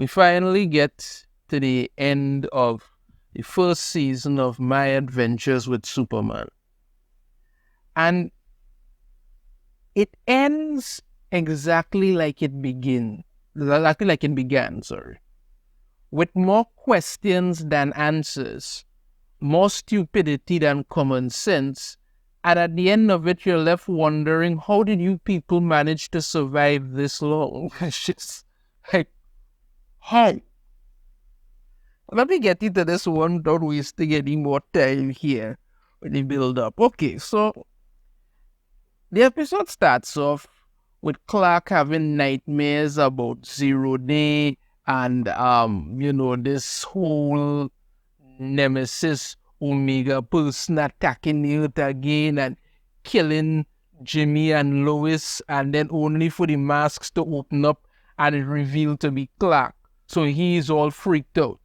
we finally get to the end of the first season of My Adventures with Superman. And it ends exactly like it began, with more questions than answers, more stupidity than common sense, and at the end of it, you're left wondering, how did you people manage to survive this long? It's just like, how? Let me get into this one without wasting any more time here with the build up. Okay, so the episode starts off with Clark having nightmares about Zero Day and this whole Nemesis Omega person attacking the Earth again and killing Jimmy and Lois, and then only for the masks to open up and it revealed to be Clark. So he's all freaked out.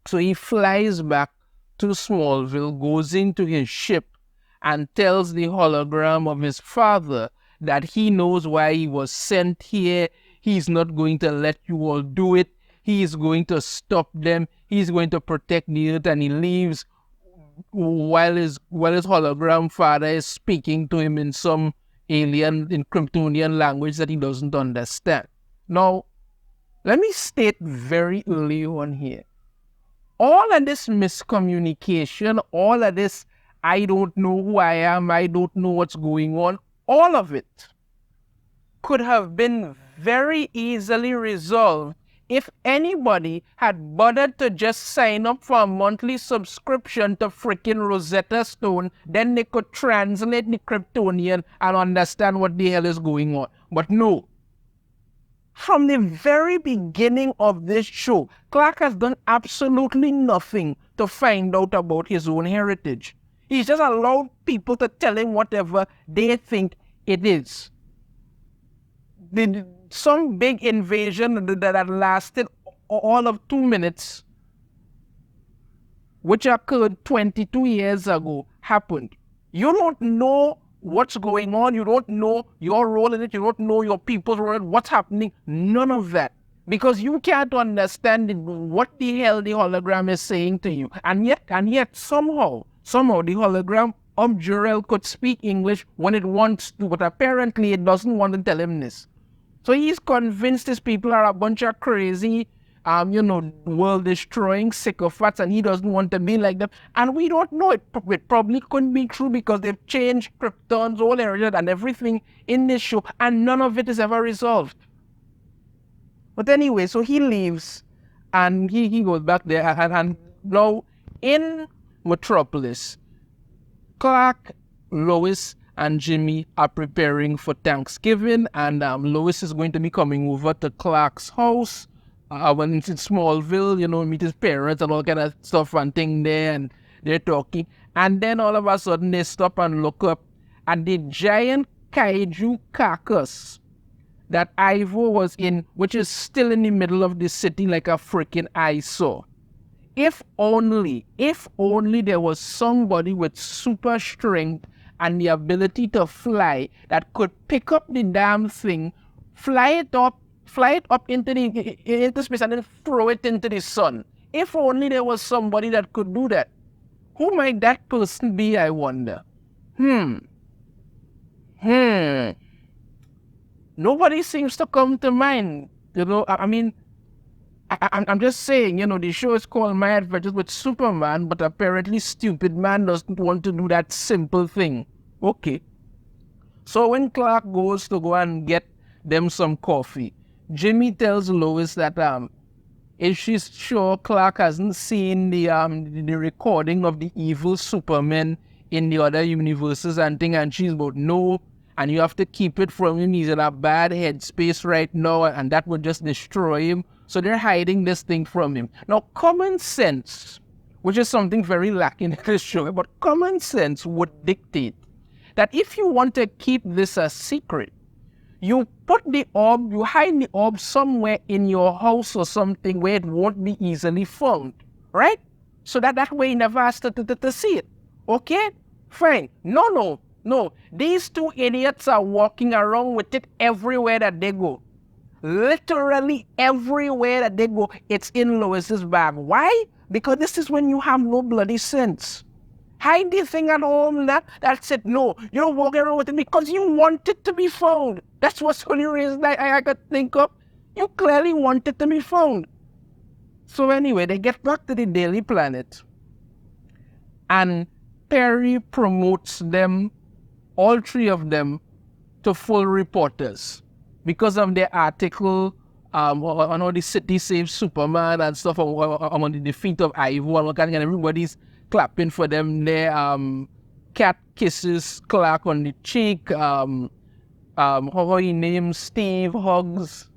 So he flies back to Smallville, goes into his ship, and tells the hologram of his father that he knows why he was sent here. He's not going to let you all do it. He is going to stop them. He's going to protect the Earth, and he leaves while his hologram father is speaking to him in some alien, in Kryptonian language that he doesn't understand. Now, let me state very early on here, all of this miscommunication, all of this, I don't know who I am, I don't know what's going on, all of it could have been very easily resolved if anybody had bothered to just sign up for a monthly subscription to freaking Rosetta Stone. Then they could translate the Kryptonian and understand what the hell is going on. But no. From the very beginning of this show, Clark has done absolutely nothing to find out about his own heritage. He's just allowed people to tell him whatever they think it is. Some big invasion that lasted all of 2 minutes, which occurred 22 years ago, happened. You don't know what's going on. You don't know your role in it. You don't know your people's role in it. What's happening? None of that. Because you can't understand what the hell the hologram is saying to you. And yet somehow the hologram of Jor-El could speak English when it wants to, but apparently it doesn't want to tell him this. So he's convinced his people are a bunch of crazy, world-destroying sycophants, and he doesn't want to be like them. And we don't know. It probably couldn't be true because they've changed Krypton's whole area and everything in this show, and none of it is ever resolved. But anyway, so he leaves, and he goes back there, and now in Metropolis, Clark, Lois, and Jimmy are preparing for Thanksgiving, and Lois is going to be coming over to Clark's house when it's in Smallville, meet his parents and all kind of stuff and thing there, and they're talking. And then all of a sudden they stop and look up, and the giant kaiju carcass that Ivo was in, which is still in the middle of the city like a freaking eyesore. If only there was somebody with super strength and the ability to fly that could pick up the damn thing, fly it up into space and then throw it into the sun. If only there was somebody that could do that. Who might that person be, I wonder? Nobody seems to come to mind. I'm just saying, the show is called My Adventures with Superman, but apparently Stupid Man doesn't want to do that simple thing. Okay. So when Clark goes to go and get them some coffee, Jimmy tells Lois that if she's sure Clark hasn't seen the recording of the evil Superman in the other universes and thing, and she's about no, and you have to keep it from him. He's in a bad headspace right now, and that would just destroy him. So they're hiding this thing from him. Now, common sense, which is something very lacking in this show, but common sense would dictate that if you want to keep this a secret, you hide the orb somewhere in your house or something where it won't be easily found, right? So that way he never has to see it. Okay? Fine. No. These two idiots are walking around with it everywhere that they go. literally everywhere that they go, it's in Lois's bag. Why? Because this is when you have no bloody sense. Hide the thing at home, that's it. No, you don't walk around with it because you want it to be found. That's what's the only reason I could think of. You clearly want it to be found. So anyway, they get back to the Daily Planet. And Perry promotes them, all three of them, to full reporters. Because of their article on how the city saves Superman and stuff, on the defeat of Ivo and what kind of, everybody's clapping for them. Their cat kisses Clark on the cheek. How he names Steve, hugs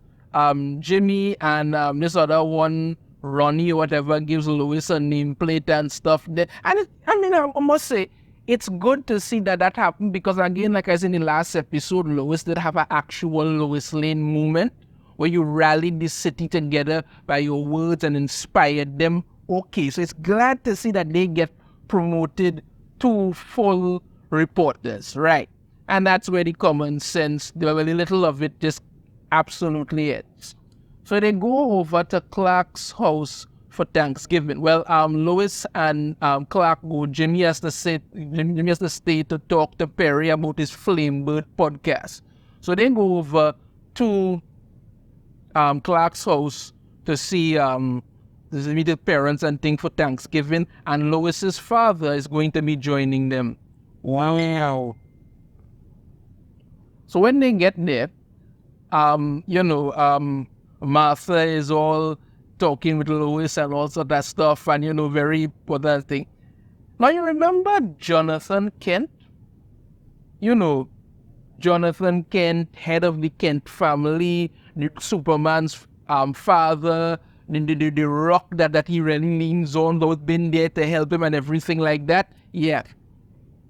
Jimmy, and this other one, Ronnie or whatever, gives Lois a nameplate and stuff. And I must say, it's good to see that happened because, again, like I said in the last episode, Lois did have an actual Lois Lane moment where you rallied the city together by your words and inspired them. Okay, so it's glad to see that they get promoted to full reporters, right? And that's where the common sense, the very little of it, just absolutely is. So they go over to Clark's house for Thanksgiving. Well, Lois and Clark go. Jimmy has to stay to talk to Perry about his Flamebird podcast. So they go over to Clark's house to see meet his parents and things for Thanksgiving. And Lois's father is going to be joining them. Wow. So when they get there, Martha is all talking with Lois and all sort of stuff, and very important thing. Now you remember Jonathan Kent? Jonathan Kent, head of the Kent family, Superman's father, the rock that he really leans on, those been there to help him and everything like that. Yeah.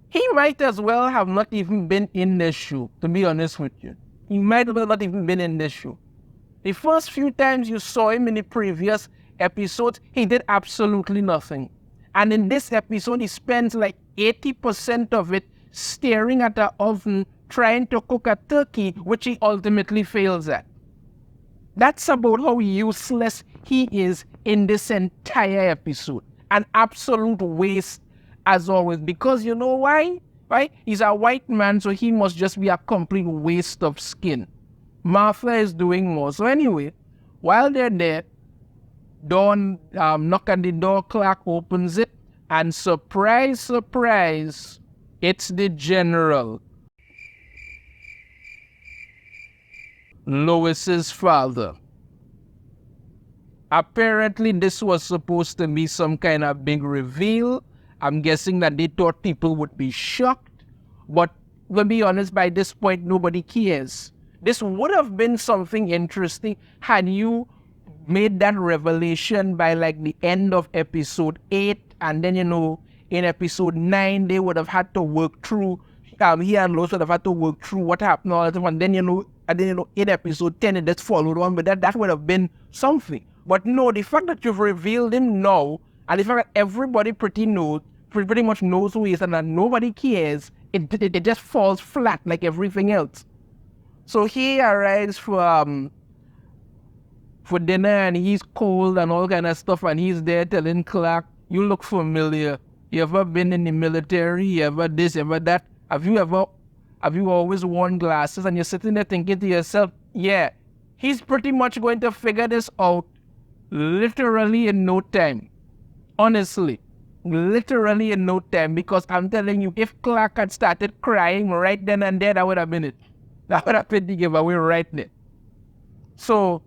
He might as well have not even been in this show, to be honest with you. He might have not even been in this show. The first few times you saw him in the previous episodes, he did absolutely nothing. And in this episode, he spends like 80% of it staring at the oven, trying to cook a turkey, which he ultimately fails at. That's about how useless he is in this entire episode. An absolute waste, as always. Because you know why? Right? He's a white man, so he must just be a complete waste of skin. Martha is doing more. So anyway, while they're there, Dawn knock at the door, Clark opens it, and surprise, surprise, it's the general. Lois's father. Apparently this was supposed to be some kind of big reveal. I'm guessing that they thought people would be shocked, but to be honest, by this point, nobody cares. This would have been something interesting had you made that revelation by like the end of episode 8, and then in episode 9 they would have had to work through he and Lois would have had to work through what happened all the time, and then in episode 10 it just followed on, but that would have been something. But no, the fact that you've revealed him now, and the fact that everybody pretty much knows who he is and that nobody cares, it just falls flat like everything else. So he arrives for dinner, and he's cold and all kind of stuff, and he's there telling Clark, you look familiar. You ever been in the military? You ever this, you ever that? Have you always worn glasses? And you're sitting there thinking to yourself, yeah, he's pretty much going to figure this out literally in no time. Honestly, literally in no time, because I'm telling you, if Clark had started crying right then and there, that would have been it. That would have been the giveaway right there. So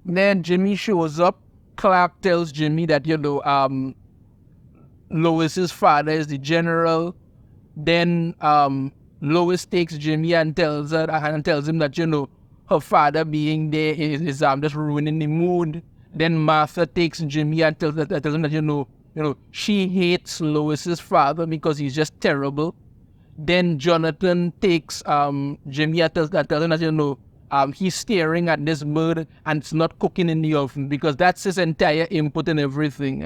then Jimmy shows up. Clark tells Jimmy that, Lois's father is the general. Then Lois takes Jimmy and tells him that, her father being there is just ruining the mood. Then Martha takes Jimmy and tells him that, she hates Lois's father because he's just terrible. Then Jonathan takes Jimmy and tells him that, he's staring at this bird and it's not cooking in the oven because that's his entire input and everything.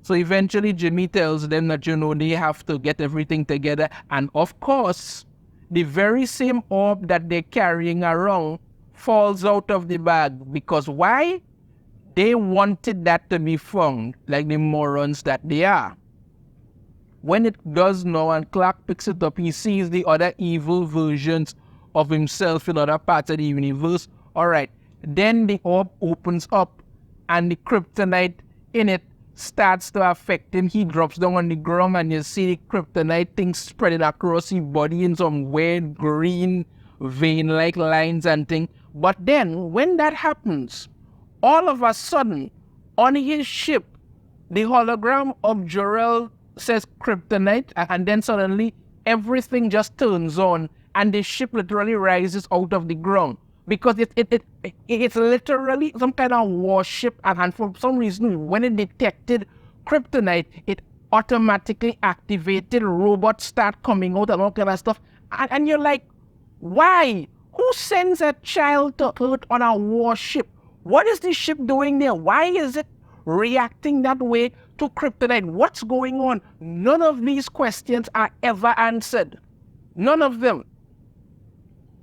So eventually Jimmy tells them that, they have to get everything together. And of course, the very same orb that they're carrying around falls out of the bag. Because why? They wanted that to be found, like the morons that they are. When it does now and Clark picks it up, he sees the other evil versions of himself in other parts of the universe. Alright, then the orb opens up and the kryptonite in it starts to affect him. He drops down on the ground and you see the kryptonite thing spreading across his body in some weird green vein-like lines and things. But then, when that happens, all of a sudden, on his ship, the hologram of Jor-El says kryptonite, and then suddenly everything just turns on and the ship literally rises out of the ground. Because it's literally some kind of warship, and for some reason, when it detected kryptonite, it automatically activated, robots start coming out and all kind of stuff. And you're like, why? Who sends a child to Earth on a warship? What is the ship doing there? Why is it reacting that way to kryptonite? What's going on? None of these questions are ever answered. None of them.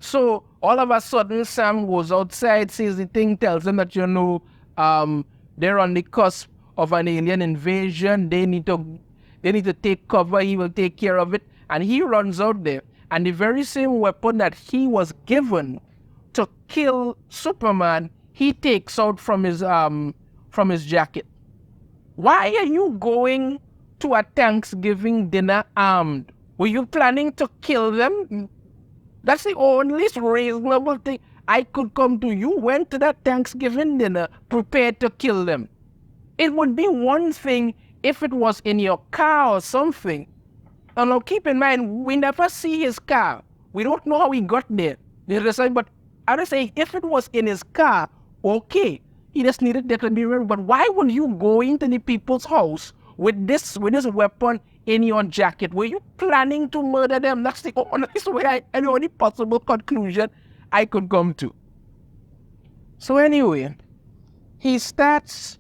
So all of a sudden, Sam goes outside, sees the thing, tells them that, they're on the cusp of an alien invasion. They need to take cover. He will take care of it. And he runs out there. And the very same weapon that he was given to kill Superman, he takes out from his jacket. Why are you going to a Thanksgiving dinner armed? Were you planning to kill them? That's the only reasonable thing. I could come to you, went to that Thanksgiving dinner, prepared to kill them. It would be one thing if it was in your car or something. And now keep in mind, we never see his car. We don't know how he got there. But I would say if it was in his car, okay, he just needed that to be real. But why would you go into the people's house with this weapon in your jacket? Were you planning to murder them? That's the only possible conclusion I could come to. So anyway, he starts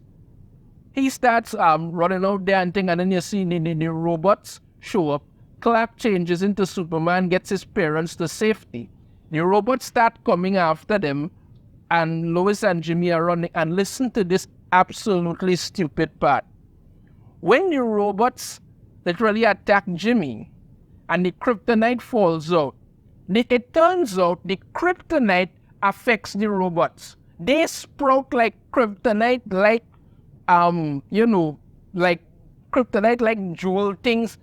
running out there and then you see the robots show up. Clark changes into Superman, gets his parents to safety. The robots start coming after them, and Lois and Jimmy are running. And listen to this absolutely stupid part. When the robots literally attack Jimmy and the kryptonite falls out, it turns out the kryptonite affects the robots. They sprout like kryptonite, like kryptonite, like jewel things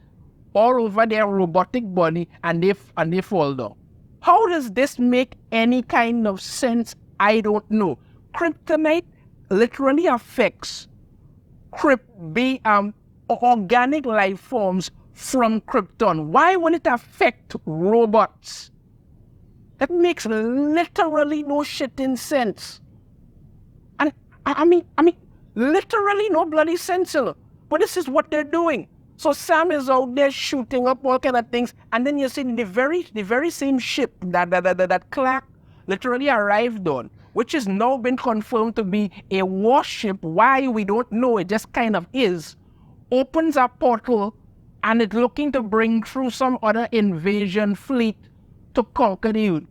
all over their robotic body, and they fall down. How does this make any kind of sense? I don't know. Kryptonite literally affects organic life forms from Krypton. Why would it affect robots? That makes literally no shitting sense. And I mean, literally no bloody sense. But this is what they're doing. So Sam is out there shooting up all kind of things, and then you see the very same ship that Clark literally arrived on, which has now been confirmed to be a warship. Why, we don't know. It just kind of is. Opens a portal, and it's looking to bring through some other invasion fleet to conquer the Earth.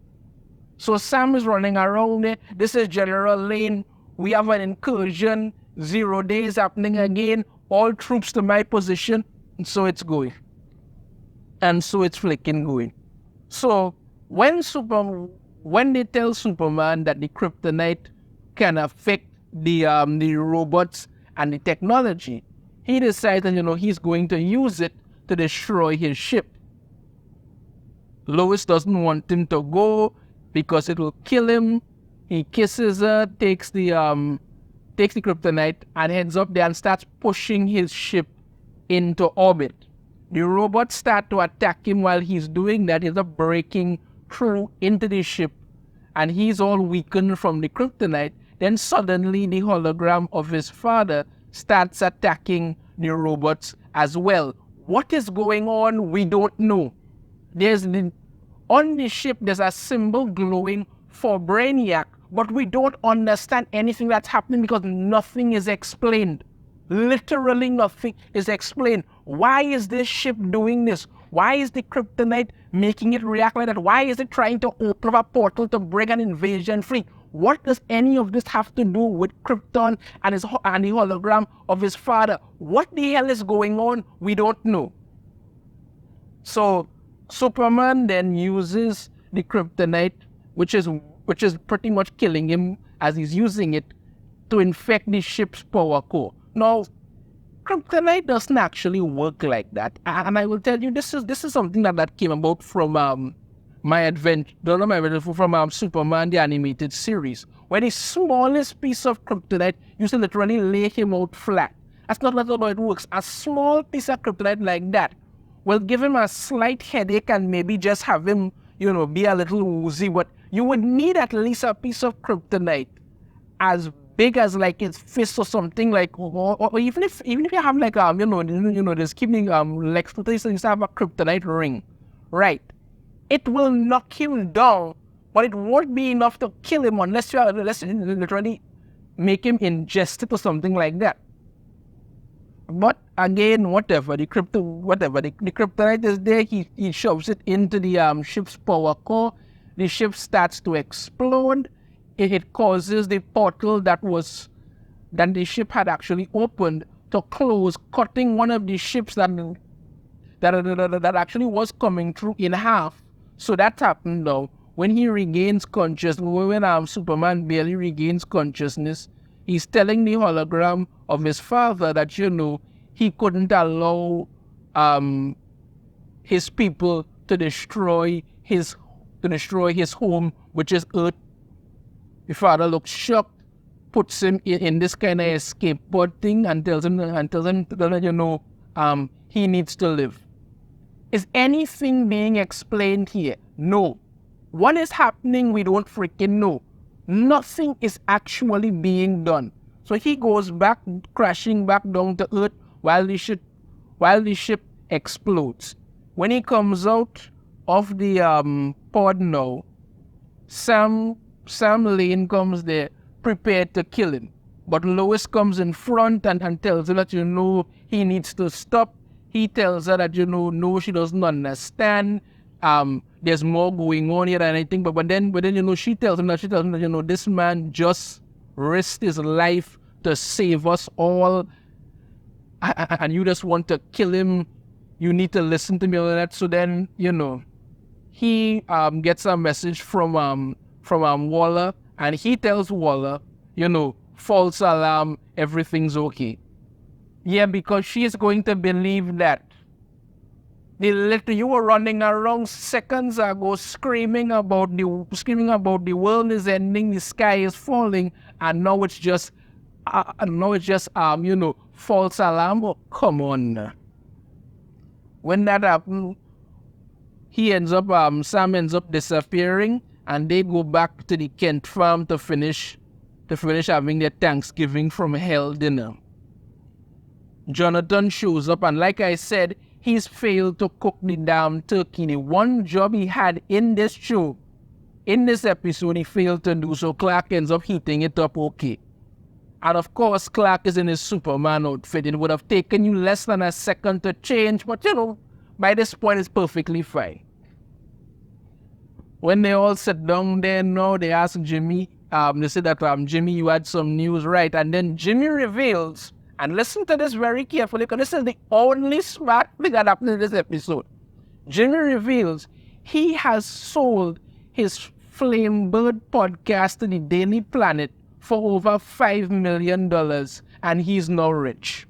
So Sam is running around there. This is General Lane. We have an incursion. 0 days happening again. All troops to my position. And so it's going. And so it's flicking going. So when they tell Superman that the kryptonite can affect the robots and the technology, he decided, he's going to use it to destroy his ship. Lois doesn't want him to go because it will kill him. He kisses her, takes the kryptonite and heads up there and starts pushing his ship into orbit. The robots start to attack him while he's doing that. He's breaking through into the ship, and he's all weakened from the kryptonite. Then suddenly the hologram of his father starts attacking the robots as well. What is going on? We don't know. On the ship, there's a symbol glowing for Brainiac, but we don't understand anything that's happening because nothing is explained. Literally nothing is explained. Why is this ship doing this? Why is the kryptonite making it react like that? Why is it trying to open up a portal to bring an invasion free? What does any of this have to do with Krypton and the hologram of his father? What the hell is going on? We don't know. So Superman then uses the kryptonite, which is pretty much killing him as he's using it to infect the ship's power core. Now, kryptonite doesn't actually work like that, and I will tell you this is something that came about from my adventure from Superman the animated series, where the smallest piece of kryptonite used to literally lay him out flat. That's not how it works. A small piece of kryptonite like that will give him a slight headache and maybe just have him, be a little woozy. But you would need at least a piece of kryptonite as big as like his fist or something, like, or even if you have like this keeping Lex Luthor used to have a kryptonite ring, right? It will knock him down, but it won't be enough to kill him unless you literally make him ingest it or something like that. But again, whatever the kryptonite is there, he shoves it into the ship's power core. The ship starts to explode. It causes the portal that the ship had actually opened to close, cutting one of the ships that actually was coming through in half. So that happened now. When he regains consciousness, when Superman barely regains consciousness, he's telling the hologram of his father that, he couldn't allow his people to destroy his home, which is Earth. The father looks shocked, puts him in this kind of escape pod thing and tells him that, he needs to live. Is anything being explained here? No. What is happening, we don't freaking know. Nothing is actually being done. So he goes back, crashing back down to Earth while the ship explodes. When he comes out of the pod now, Sam Lane comes there prepared to kill him. But Lois comes in front and tells him that, he needs to stop. He tells her that, no, she doesn't understand. There's more going on here than anything. But then, she tells him that, this man just risked his life to save us all. And you just want to kill him. You need to listen to me, all that. So then, he gets a message from Waller, and he tells Waller, false alarm, everything's okay. Yeah, because she is going to believe that you were running around seconds ago screaming about the world is ending, the sky is falling, and now it's just false alarm. Oh, come on. When that happens, Sam ends up disappearing, and they go back to the Kent farm to finish having their Thanksgiving from hell dinner. Jonathan shows up, and like I said, he's failed to cook the damn turkey. The one job he had in this show, in this episode, he failed to do, so Clark ends up heating it up okay. And of course, Clark is in his Superman outfit. It would have taken you less than a second to change, but by this point, it's perfectly fine. When they all sit down there now, they ask Jimmy, they say that, Jimmy, you had some news, right? And then Jimmy reveals, and listen to this very carefully, because this is the only smart thing that happened in this episode. Jimmy reveals he has sold his Flame Bird podcast to the Daily Planet for over $5 million, and he's now rich.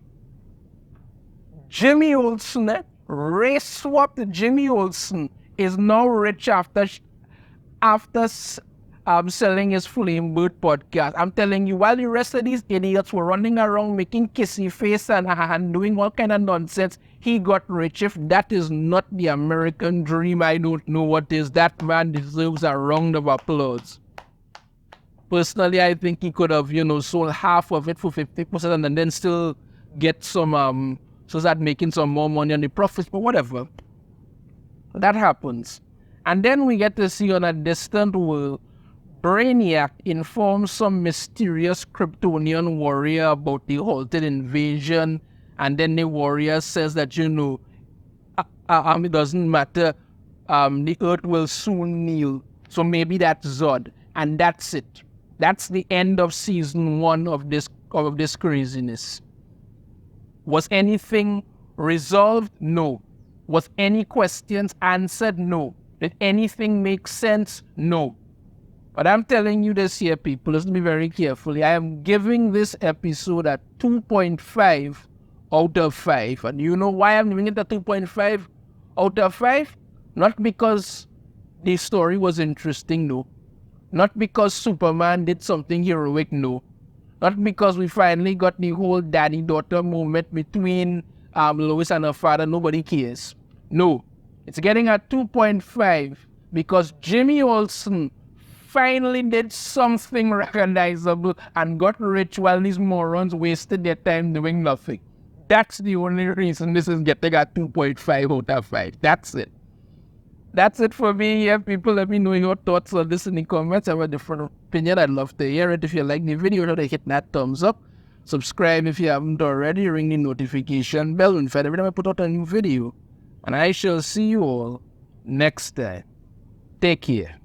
Jimmy Olsen, race swapped Jimmy Olsen, is now rich after selling his Flame Bird podcast. I'm telling you, while the rest of these idiots were running around making kissy face and doing all kind of nonsense, he got rich. If that is not the American dream, I don't know what is. That man deserves a round of applause. Personally, I think he could have, sold half of it for 50% and then still get some, so start making some more money on the profits, but whatever. That happens. And then we get to see on a distant world, Brainiac informs some mysterious Kryptonian warrior about the halted invasion, and then the warrior says that, It doesn't matter. The earth will soon kneel. So maybe that's Zod. And that's it. That's the end of season 1 of this craziness. Was anything resolved? No. Was any questions answered? No. Did anything make sense? No. But I'm telling you this here, people, listen to me very carefully. I am giving this episode a 2.5 out of 5. And you know why I'm giving it a 2.5 out of 5? Not because the story was interesting, no. Not because Superman did something heroic, no. Not because we finally got the whole daddy-daughter moment between Lois and her father. Nobody cares. No. It's getting a 2.5 because Jimmy Olsen finally did something recognizable and got rich while these morons wasted their time doing nothing. That's the only reason this is getting a 2.5 out of 5. That's it. That's it for me. Yeah, people, let me know your thoughts on this in the comments. I have a different opinion. I'd love to hear it. If you like the video, remember to hit that thumbs up. Subscribe if you haven't already. Ring the notification bell and every time I put out a new video. And I shall see you all next time. Take care.